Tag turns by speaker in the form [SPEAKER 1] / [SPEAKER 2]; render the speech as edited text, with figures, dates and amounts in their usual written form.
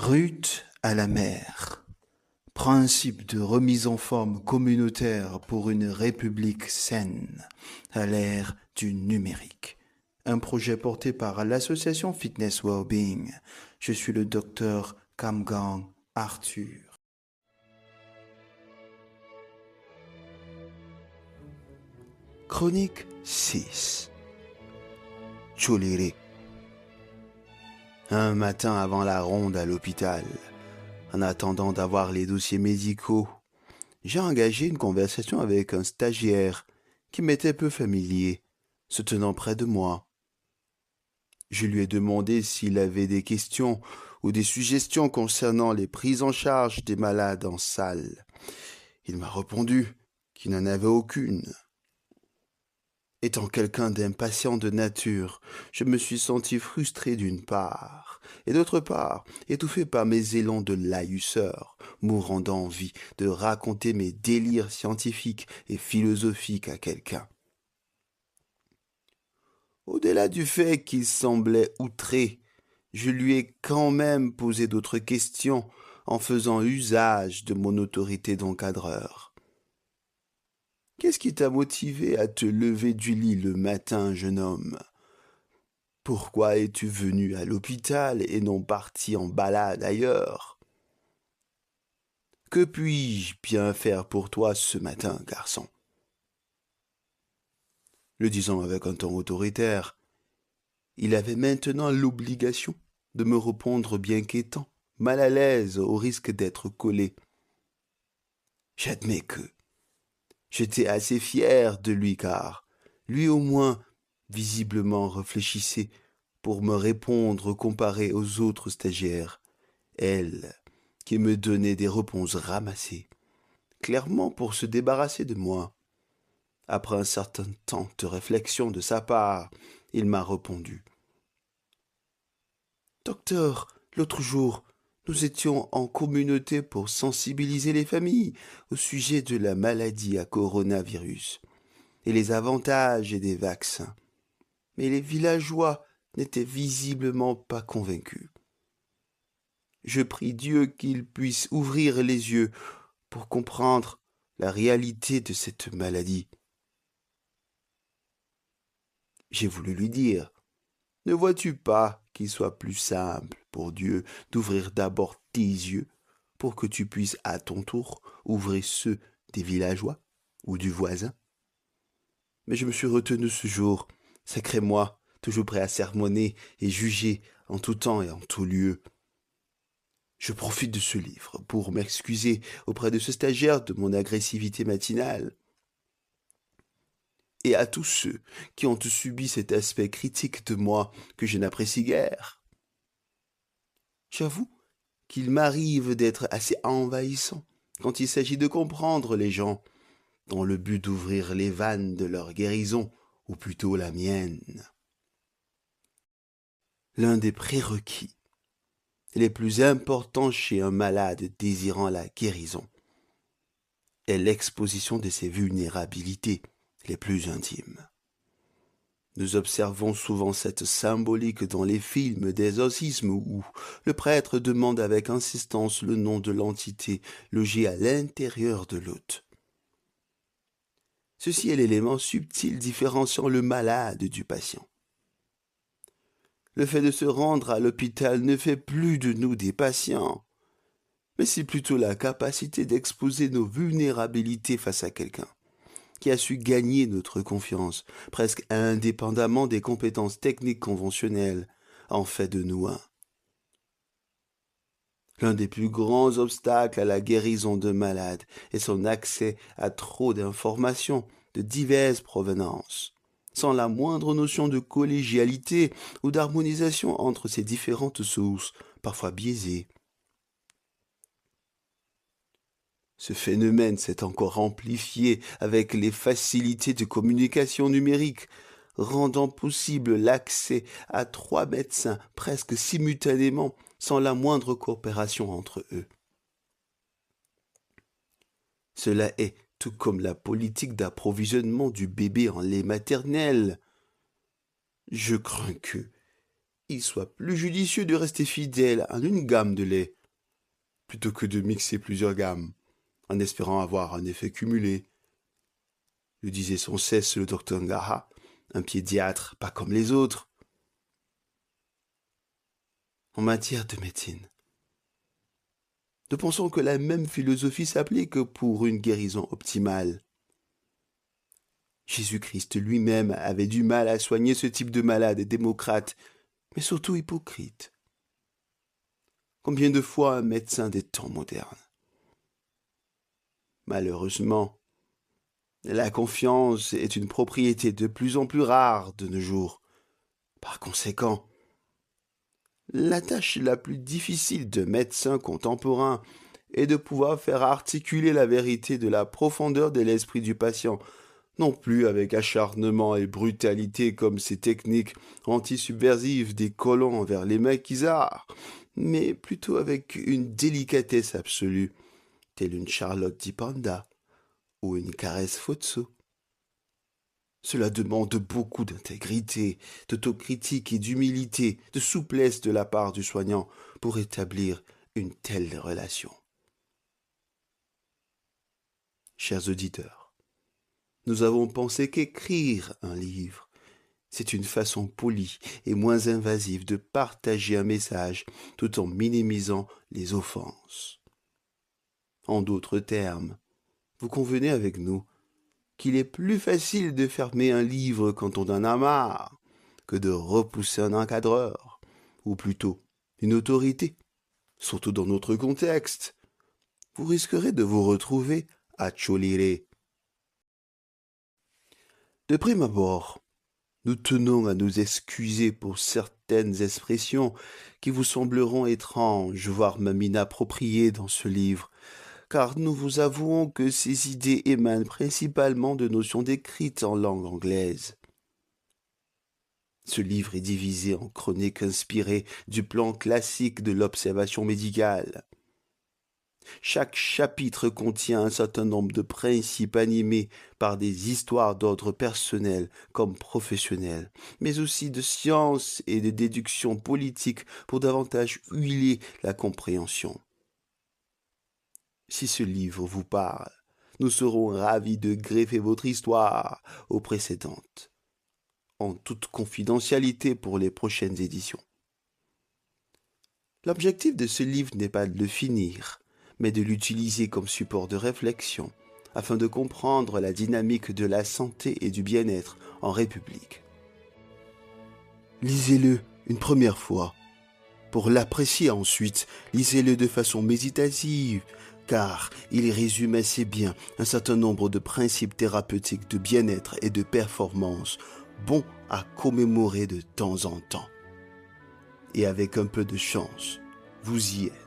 [SPEAKER 1] Route à la mer. Principe de remise en forme communautaire pour une république saine à l'ère du numérique. Un projet porté par l'association Fitness Wellbeing. Je suis le docteur Kamgang Arthur. Chronique 6. Choléré. Un matin avant la ronde à l'hôpital, en attendant d'avoir les dossiers médicaux, j'ai engagé une conversation avec un stagiaire qui m'était peu familier, se tenant près de moi. Je lui ai demandé s'il avait des questions ou des suggestions concernant les prises en charge des malades en salle. Il m'a répondu qu'il n'en avait aucune. Étant quelqu'un d'impatient de nature, je me suis senti frustré d'une part, et d'autre part, étouffé par mes élans de laïusseur, mourant d'envie de raconter mes délires scientifiques et philosophiques à quelqu'un. Au-delà du fait qu'il semblait outré, je lui ai quand même posé d'autres questions en faisant usage de mon autorité d'encadreur. Qu'est-ce qui t'a motivé à te lever du lit le matin, jeune homme? Pourquoi es-tu venu à l'hôpital et non parti en balade ailleurs? Que puis-je bien faire pour toi ce matin, garçon? Le disant avec un ton autoritaire, il avait maintenant l'obligation de me répondre bien qu'étant mal à l'aise au risque d'être collé. J'admets que j'étais assez fier de lui car lui au moins visiblement réfléchissait pour me répondre comparé aux autres stagiaires, elle qui me donnait des réponses ramassées, clairement pour se débarrasser de moi. Après un certain temps de réflexion de sa part, il m'a répondu. Docteur, l'autre jour, nous étions en communauté pour sensibiliser les familles au sujet de la maladie à coronavirus et les avantages des vaccins. Mais les villageois n'étaient visiblement pas convaincus. Je prie Dieu qu'il puisse ouvrir les yeux pour comprendre la réalité de cette maladie. J'ai voulu lui dire, ne vois-tu pas qu'il soit plus simple pour Dieu d'ouvrir d'abord tes yeux pour que tu puisses à ton tour ouvrir ceux des villageois ou du voisin? Mais je me suis retenu ce jour, sacré moi, toujours prêt à sermonner et juger en tout temps et en tout lieu. Je profite de ce livre pour m'excuser auprès de ce stagiaire de mon agressivité matinale. Et à tous ceux qui ont subi cet aspect critique de moi que je n'apprécie guère. J'avoue qu'il m'arrive d'être assez envahissant quand il s'agit de comprendre les gens, dans le but d'ouvrir les vannes de leur guérison, ou plutôt la mienne. L'un des prérequis les plus importants chez un malade désirant la guérison est l'exposition de ses vulnérabilités les plus intimes. Nous observons souvent cette symbolique dans les films d'exorcisme où le prêtre demande avec insistance le nom de l'entité logée à l'intérieur de l'hôte. Ceci est l'élément subtil différenciant le malade du patient. Le fait de se rendre à l'hôpital ne fait plus de nous des patients, mais c'est plutôt la capacité d'exposer nos vulnérabilités face à quelqu'un qui a su gagner notre confiance, presque indépendamment des compétences techniques conventionnelles, en fait de nous un. L'un des plus grands obstacles à la guérison de malades est son accès à trop d'informations de diverses provenances, sans la moindre notion de collégialité ou d'harmonisation entre ces différentes sources, parfois biaisées. Ce phénomène s'est encore amplifié avec les facilités de communication numérique, rendant possible l'accès à 3 médecins presque simultanément sans la moindre coopération entre eux. Cela est tout comme la politique d'approvisionnement du bébé en lait maternel. Je crains que, il soit plus judicieux de rester fidèle à une gamme de lait, plutôt que de mixer plusieurs gammes, en espérant avoir un effet cumulé, le disait sans cesse le docteur Ngaha, un pédiatre pas comme les autres. En matière de médecine, nous pensons que la même philosophie s'applique pour une guérison optimale. Jésus-Christ lui-même avait du mal à soigner ce type de malade démocrate, mais surtout hypocrite. Combien de fois un médecin des temps modernes? Malheureusement, la confiance est une propriété de plus en plus rare de nos jours. Par conséquent, la tâche la plus difficile de médecin contemporain est de pouvoir faire articuler la vérité de la profondeur de l'esprit du patient, non plus avec acharnement et brutalité comme ces techniques antisubversives des colons envers les maquisards, mais plutôt avec une délicatesse absolue, telle une Charlotte Dipanda ou une caresse Fotso. Cela demande beaucoup d'intégrité, d'autocritique et d'humilité, de souplesse de la part du soignant pour établir une telle relation. Chers auditeurs, nous avons pensé qu'écrire un livre, c'est une façon polie et moins invasive de partager un message tout en minimisant les offenses. En d'autres termes, vous convenez avec nous qu'il est plus facile de fermer un livre quand on en a marre que de repousser un encadreur, ou plutôt une autorité, surtout dans notre contexte. Vous risquerez de vous retrouver à Choliré. De prime abord, nous tenons à nous excuser pour certaines expressions qui vous sembleront étranges, voire même inappropriées dans ce livre, car nous vous avouons que ces idées émanent principalement de notions décrites en langue anglaise. Ce livre est divisé en chroniques inspirées du plan classique de l'observation médicale. Chaque chapitre contient un certain nombre de principes animés par des histoires d'ordre personnel comme professionnel, mais aussi de science et de déduction politique pour davantage huiler la compréhension. Si ce livre vous parle, nous serons ravis de greffer votre histoire aux précédentes, en toute confidentialité pour les prochaines éditions. L'objectif de ce livre n'est pas de le finir, mais de l'utiliser comme support de réflexion, afin de comprendre la dynamique de la santé et du bien-être en République. Lisez-le une première fois. Pour l'apprécier ensuite, lisez-le de façon méditative, car il résume assez bien un certain nombre de principes thérapeutiques de bien-être et de performance, bons à commémorer de temps en temps. Et avec un peu de chance, vous y êtes.